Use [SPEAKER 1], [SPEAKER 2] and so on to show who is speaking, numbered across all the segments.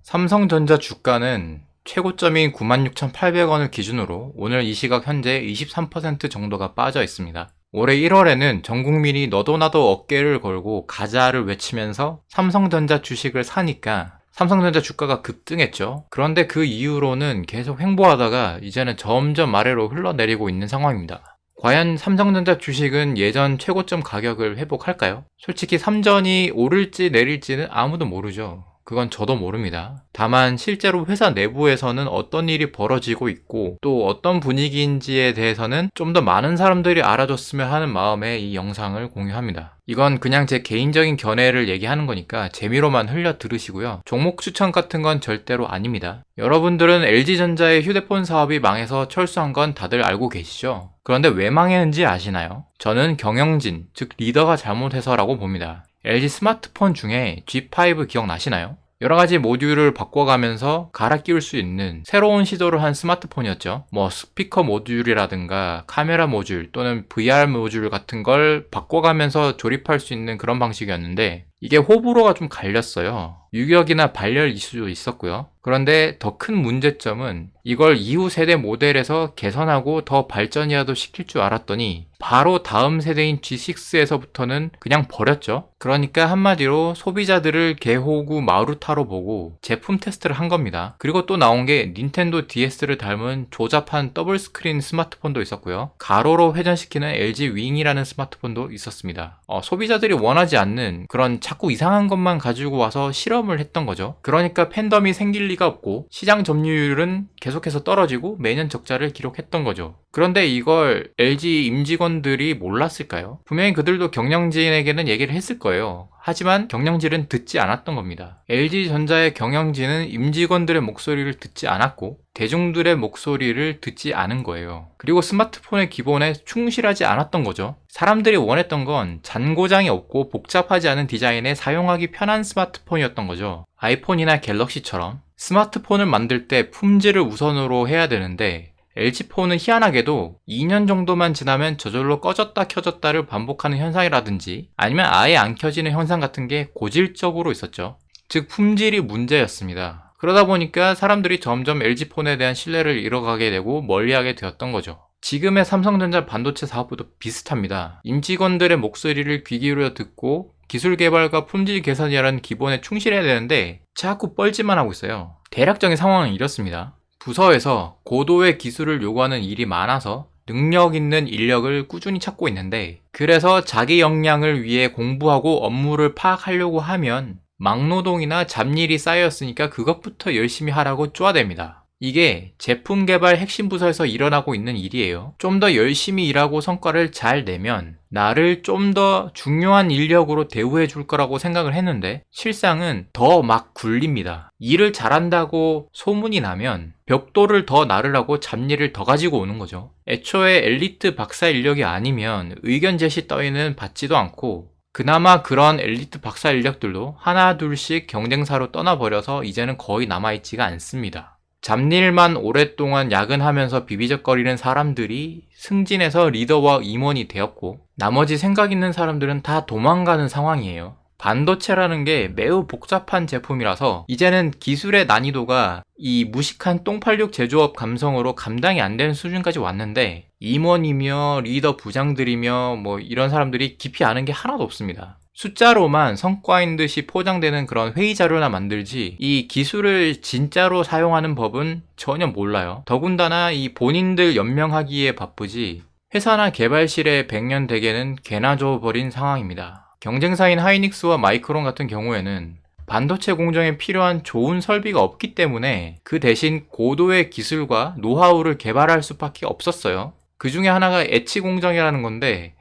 [SPEAKER 1] 삼성전자 주가는 최고점인 96,800원을 기준으로 오늘 이 시각 현재 23% 정도가 빠져 있습니다. 올해 1월에는 전 국민이 너도 나도 어깨를 걸고 가자를 외치면서 삼성전자 주식을 사니까 삼성전자 주가가 급등했죠. 그런데 그 이후로는 계속 횡보하다가 이제는 점점 아래로 흘러내리고 있는 상황입니다. 과연 삼성전자 주식은 예전 최고점 가격을 회복할까요? 솔직히 삼전이 오를지 내릴지는 아무도 모르죠. 그건 저도 모릅니다. 다만 실제로 회사 내부에서는 어떤 일이 벌어지고 있고 또 어떤 분위기인지에 대해서는 좀 더 많은 사람들이 알아줬으면 하는 마음에 이 영상을 공유합니다. 이건 그냥 제 개인적인 견해를 얘기하는 거니까 재미로만 흘려 들으시고요. 종목 추천 같은 건 절대로 아닙니다. 여러분들은 LG전자의 휴대폰 사업이 망해서 철수한 건 다들 알고 계시죠? 그런데 왜 망했는지 아시나요? 저는 경영진, 즉 리더가 잘못해서라고 봅니다. LG 스마트폰 중에 G5 기억나시나요? 여러가지 모듈을 바꿔가면서 갈아 끼울 수 있는 새로운 시도를 한 스마트폰이었죠. 뭐 스피커 모듈이라든가 카메라 모듈 또는 VR 모듈 같은 걸 바꿔가면서 조립할 수 있는 그런 방식이었는데 이게 호불호가 좀 갈렸어요. 유격이나 발열 이슈도 있었고요. 그런데 더 큰 문제점은 이걸 이후 세대 모델에서 개선하고 더 발전이라도 시킬 줄 알았더니 바로 다음 세대인 G6에서부터는 그냥 버렸죠. 그러니까 한마디로 소비자들을 개호구 마루타로 보고 제품 테스트를 한 겁니다. 그리고 또 나온 게 닌텐도 DS를 닮은 조잡한 더블 스크린 스마트폰도 있었고요. 가로로 회전시키는 LG 윙이라는 스마트폰도 있었습니다. 소비자들이 원하지 않는 그런 자꾸 이상한 것만 가지고 와서 실험을 했던 거죠. 그러니까 팬덤이 생길 리가 없고 시장 점유율은 계속해서 떨어지고 매년 적자를 기록했던 거죠. 그런데 이걸 LG 임직원들이 몰랐을까요? 분명히 그들도 경영진에게는 얘기를 했을 거예요. 하지만 경영진은 듣지 않았던 겁니다. LG전자의 경영진은 임직원들의 목소리를 듣지 않았고 대중들의 목소리를 듣지 않은 거예요. 그리고 스마트폰의 기본에 충실하지 않았던 거죠. 사람들이 원했던 건 잔고장이 없고 복잡하지 않은 디자인에 사용하기 편한 스마트폰이었던 거죠. 아이폰이나 갤럭시처럼 스마트폰을 만들 때 품질을 우선으로 해야 되는데 LG폰은 희한하게도 2년 정도만 지나면 저절로 꺼졌다 켜졌다를 반복하는 현상이라든지 아니면 아예 안 켜지는 현상 같은 게 고질적으로 있었죠. 즉 품질이 문제였습니다. 그러다 보니까 사람들이 점점 LG폰에 대한 신뢰를 잃어가게 되고 멀리하게 되었던 거죠. 지금의 삼성전자 반도체 사업부도 비슷합니다. 임직원들의 목소리를 귀 기울여 듣고 기술 개발과 품질 개선이라는 기본에 충실해야 되는데 자꾸 뻘짓만 하고 있어요. 대략적인 상황은 이렇습니다. 부서에서 고도의 기술을 요구하는 일이 많아서 능력 있는 인력을 꾸준히 찾고 있는데 그래서 자기 역량을 위해 공부하고 업무를 파악하려고 하면 막노동이나 잡일이 쌓였으니까 그것부터 열심히 하라고 쪼아댑니다. 이게 제품 개발 핵심 부서에서 일어나고 있는 일이에요. 좀 더 열심히 일하고 성과를 잘 내면 나를 좀 더 중요한 인력으로 대우해 줄 거라고 생각을 했는데 실상은 더 막 굴립니다. 일을 잘한다고 소문이 나면 벽돌을 더 나르라고 잡일을 더 가지고 오는 거죠. 애초에 엘리트 박사 인력이 아니면 의견 제시 따위는 받지도 않고 그나마 그런 엘리트 박사 인력들도 하나 둘씩 경쟁사로 떠나버려서 이제는 거의 남아있지가 않습니다. 잡일만 오랫동안 야근하면서 비비적거리는 사람들이 승진해서 리더와 임원이 되었고 나머지 생각 있는 사람들은 다 도망가는 상황이에요. 반도체라는 게 매우 복잡한 제품이라서 이제는 기술의 난이도가 이 무식한 똥팔육 제조업 감성으로 감당이 안 되는 수준까지 왔는데 임원이며 리더 부장들이며 뭐 이런 사람들이 깊이 아는 게 하나도 없습니다. 숫자로만 성과인 듯이 포장되는 그런 회의 자료나 만들지 이 기술을 진짜로 사용하는 법은 전혀 몰라요. 더군다나 이 본인들 연명하기에 바쁘지 회사나 개발실의 100년 대계는 개나 줘버린 상황입니다. 경쟁사인 하이닉스와 마이크론 같은 경우에는 반도체 공정에 필요한 좋은 설비가 없기 때문에 그 대신 고도의 기술과 노하우를 개발할 수밖에 없었어요. 그 중에 하나가 엣지 공정이라는 건데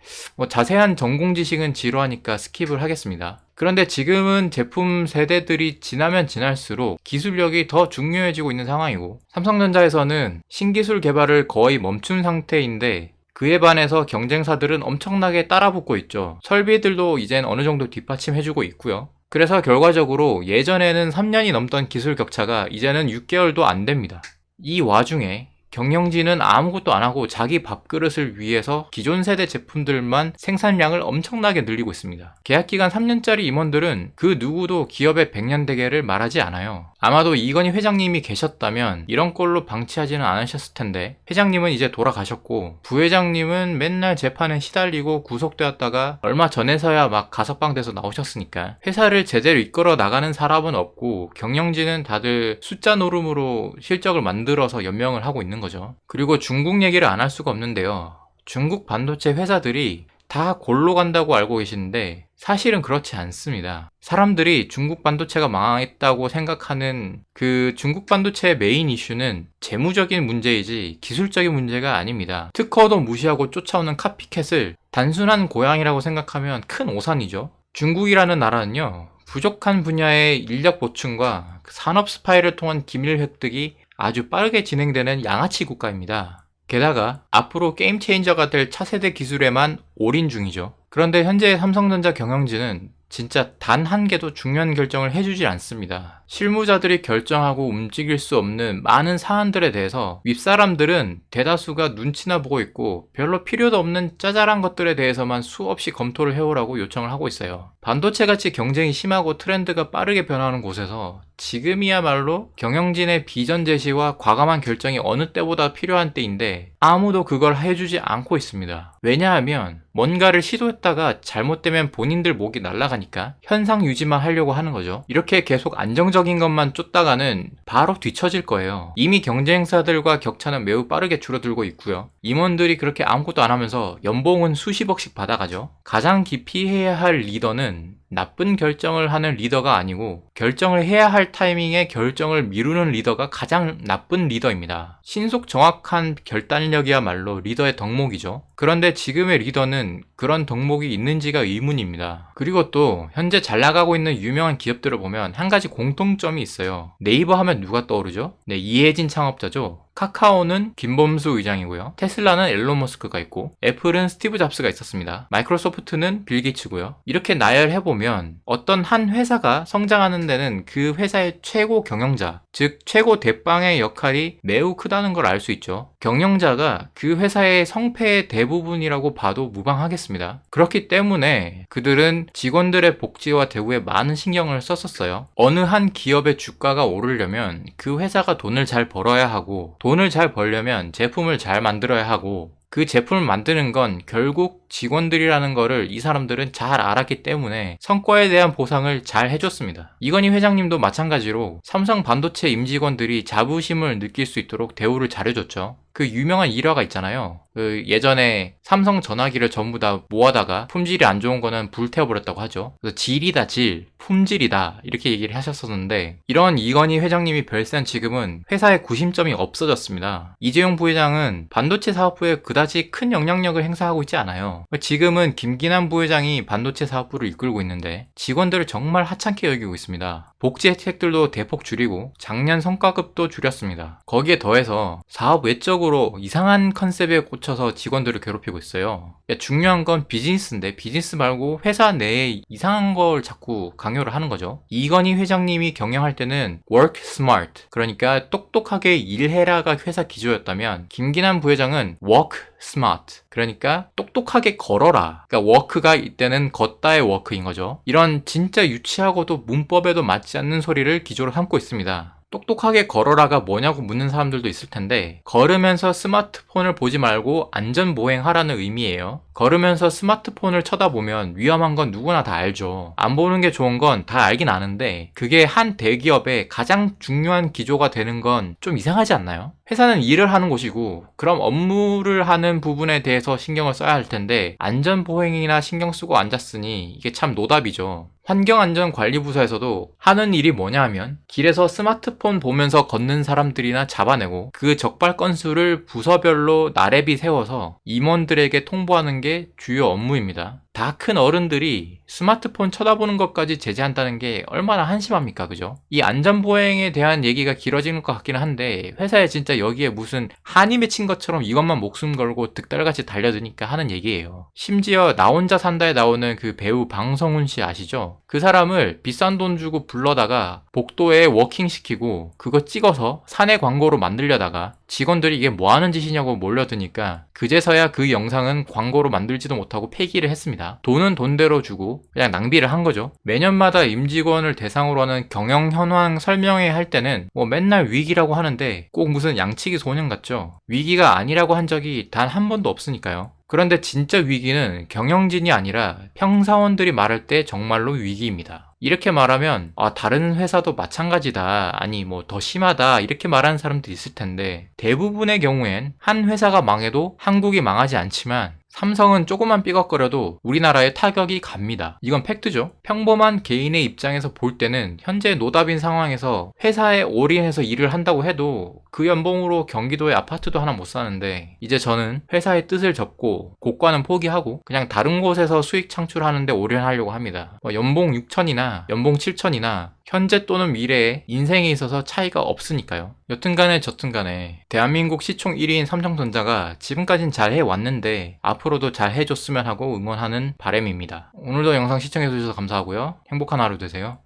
[SPEAKER 1] 자세한 전공 지식은 지루하니까 스킵을 하겠습니다. 그런데 지금은 제품 세대들이 지나면 지날수록 기술력이 더 중요해지고 있는 상황이고 삼성전자에서는 신기술 개발을 거의 멈춘 상태인데 그에 반해서 경쟁사들은 엄청나게 따라붙고 있죠. 설비들도 이젠 어느 정도 뒷받침해주고 있고요. 그래서 결과적으로 예전에는 3년이 넘던 기술 격차가 이제는 6개월도 안 됩니다. 이 와중에 경영진은 아무것도 안 하고 자기 밥그릇을 위해서 기존 세대 제품들만 생산량을 엄청나게 늘리고 있습니다. 계약기간 3년짜리 임원들은 그 누구도 기업의 100년 대계를 말하지 않아요. 아마도 이건희 회장님이 계셨다면 이런 꼴로 방치하지는 않으셨을 텐데, 회장님은 이제 돌아가셨고 부회장님은 맨날 재판에 시달리고 구속되었다가 얼마 전에서야 막 가석방 돼서 나오셨으니까 회사를 제대로 이끌어 나가는 사람은 없고, 경영진은 다들 숫자 노름으로 실적을 만들어서 연명을 하고 있는 거죠. 그리고 중국 얘기를 안 할 수가 없는데요. 중국 반도체 회사들이 다 골로 간다고 알고 계시는데 사실은 그렇지 않습니다. 사람들이 중국 반도체가 망했다고 생각하는 그 중국 반도체의 메인 이슈는 재무적인 문제이지 기술적인 문제가 아닙니다. 특허도 무시하고 쫓아오는 카피캣을 단순한 고양이라고 생각하면 큰 오산이죠. 중국이라는 나라는요, 부족한 분야의 인력 보충과 산업 스파이를 통한 기밀 획득이 아주 빠르게 진행되는 양아치 국가입니다. 게다가 앞으로 게임 체인저가 될 차세대 기술에만 올인 중이죠. 그런데 현재 삼성전자 경영진은 진짜 단 한 개도 중요한 결정을 해주질 않습니다. 실무자들이 결정하고 움직일 수 없는 많은 사안들에 대해서 윗사람들은 대다수가 눈치나 보고 있고 별로 필요도 없는 짜잘한 것들에 대해서만 수없이 검토를 해오라고 요청을 하고 있어요. 반도체같이 경쟁이 심하고 트렌드가 빠르게 변하는 곳에서 지금이야말로 경영진의 비전 제시와 과감한 결정이 어느 때보다 필요한 때인데 아무도 그걸 해주지 않고 있습니다. 왜냐하면 뭔가를 시도했다가 잘못되면 본인들 목이 날아가니까 현상 유지만 하려고 하는 거죠. 이렇게 계속 안정적인 것만 쫓다가는 바로 뒤처질 거예요. 이미 경쟁사들과 격차는 매우 빠르게 줄어들고 있고요. 임원들이 그렇게 아무것도 안 하면서 연봉은 수십억씩 받아가죠. 가장 기피해야 할 리더는 나쁜 결정을 하는 리더가 아니고 결정을 해야 할 타이밍에 결정을 미루는 리더가 가장 나쁜 리더입니다. 신속 정확한 결단력이야말로 리더의 덕목이죠. 그런데 지금의 리더는 그런 덕목이 있는지가 의문입니다. 그리고 또 현재 잘 나가고 있는 유명한 기업들을 보면 한 가지 공통점이 있어요. 네이버 하면 누가 떠오르죠? 네, 이해진 창업자죠. 카카오는 김범수 의장이고요. 테슬라는 앨런 머스크가 있고, 애플은 스티브 잡스가 있었습니다. 마이크로소프트는 빌 게이츠고요. 이렇게 나열해보면 어떤 한 회사가 성장하는 데는 그 회사의 최고 경영자, 즉 최고 대빵의 역할이 매우 크다는 걸 알 수 있죠. 경영자가 그 회사의 성패의 대부분이라고 봐도 무방하겠습니다. 그렇기 때문에 그들은 직원들의 복지와 대우에 많은 신경을 썼었어요. 어느 한 기업의 주가가 오르려면 그 회사가 돈을 잘 벌어야 하고, 돈을 잘 벌려면 제품을 잘 만들어야 하고, 그 제품을 만드는 건 결국 직원들이라는 거를 이 사람들은 잘 알았기 때문에 성과에 대한 보상을 잘 해줬습니다. 이건희 회장님도 마찬가지로 삼성 반도체 임직원들이 자부심을 느낄 수 있도록 대우를 잘해줬죠. 그 유명한 일화가 있잖아요. 그 예전에 삼성 전화기를 전부 다 모아다가 품질이 안 좋은 거는 불태워버렸다고 하죠. 그래서 질이다 질, 품질이다 이렇게 얘기를 하셨었는데, 이런 이건희 회장님이 별세한 지금은 회사의 구심점이 없어졌습니다. 이재용 부회장은 반도체 사업부에 그다지 큰 영향력을 행사하고 있지 않아요. 지금은 김기남 부회장이 반도체 사업부를 이끌고 있는데 직원들을 정말 하찮게 여기고 있습니다. 복지 혜택들도 대폭 줄이고 작년 성과급도 줄였습니다. 거기에 더해서 사업 외적으로 이상한 컨셉에 꽂혀서 직원들을 괴롭히고 있어요. 중요한 건 비즈니스인데 비즈니스 말고 회사 내에 이상한 걸 자꾸 강요를 하는 거죠. 이건희 회장님이 경영할 때는 work smart, 그러니까 똑똑하게 일해라가 회사 기조였다면, 김기남 부회장은 work smart, 그러니까 똑똑하게 걸어라. 그러니까 워크가 이때는 걷다의 워크인 거죠. 이런 진짜 유치하고도 문법에도 맞지 않는 소리를 기조로 삼고 있습니다. 똑똑하게 걸어라가 뭐냐고 묻는 사람들도 있을 텐데, 걸으면서 스마트폰을 보지 말고 안전보행하라는 의미예요. 걸으면서 스마트폰을 쳐다보면 위험한 건 누구나 다 알죠. 안 보는 게 좋은 건 다 알긴 아는데 그게 한 대기업의 가장 중요한 기조가 되는 건 좀 이상하지 않나요? 회사는 일을 하는 곳이고 그럼 업무를 하는 부분에 대해서 신경을 써야 할 텐데 안전보행이나 신경 쓰고 앉았으니 이게 참 노답이죠. 환경안전관리부서에서도 하는 일이 뭐냐 하면 길에서 스마트폰 보면서 걷는 사람들이나 잡아내고 그 적발 건수를 부서별로 나래비 세워서 임원들에게 통보하는 게 주요 업무입니다. 다 큰 어른들이 스마트폰 쳐다보는 것까지 제재한다는 게 얼마나 한심합니까, 그죠? 이 안전보행에 대한 얘기가 길어지는 것 같기는 한데 회사에 진짜 여기에 무슨 한이 맺힌 것처럼 이것만 목숨 걸고 득달같이 달려드니까 하는 얘기예요. 심지어 나 혼자 산다에 나오는 그 배우 방성훈 씨 아시죠? 그 사람을 비싼 돈 주고 불러다가 복도에 워킹시키고 그거 찍어서 사내 광고로 만들려다가 직원들이 이게 뭐 하는 짓이냐고 몰려드니까 그제서야 그 영상은 광고로 만들지도 못하고 폐기를 했습니다. 돈은 돈대로 주고 그냥 낭비를 한 거죠. 매년마다 임직원을 대상으로 하는 경영 현황 설명회 할 때는 뭐 맨날 위기라고 하는데 꼭 무슨 양치기 소년 같죠? 위기가 아니라고 한 적이 단 한 번도 없으니까요. 그런데 진짜 위기는 경영진이 아니라 평사원들이 말할 때 정말로 위기입니다. 이렇게 말하면 다른 회사도 마찬가지다, 아니 뭐 더 심하다 이렇게 말하는 사람도 있을 텐데 대부분의 경우엔 한 회사가 망해도 한국이 망하지 않지만 삼성은 조금만 삐걱거려도 우리나라에 타격이 갑니다. 이건 팩트죠. 평범한 개인의 입장에서 볼 때는 현재 노답인 상황에서 회사에 올인해서 일을 한다고 해도 그 연봉으로 경기도에 아파트도 하나 못 사는데 이제 저는 회사의 뜻을 접고 고과는 포기하고 그냥 다른 곳에서 수익 창출하는데 올인하려고 합니다. 연봉 6천이나 연봉 7천이나 현재 또는 미래에 인생에 있어서 차이가 없으니까요. 여튼간에 저튼간에 대한민국 시총 1위인 삼성전자가 지금까진 잘 해왔는데 앞으로도 잘 해줬으면 하고 응원하는 바람입니다. 오늘도 영상 시청해주셔서 감사하고요. 행복한 하루 되세요.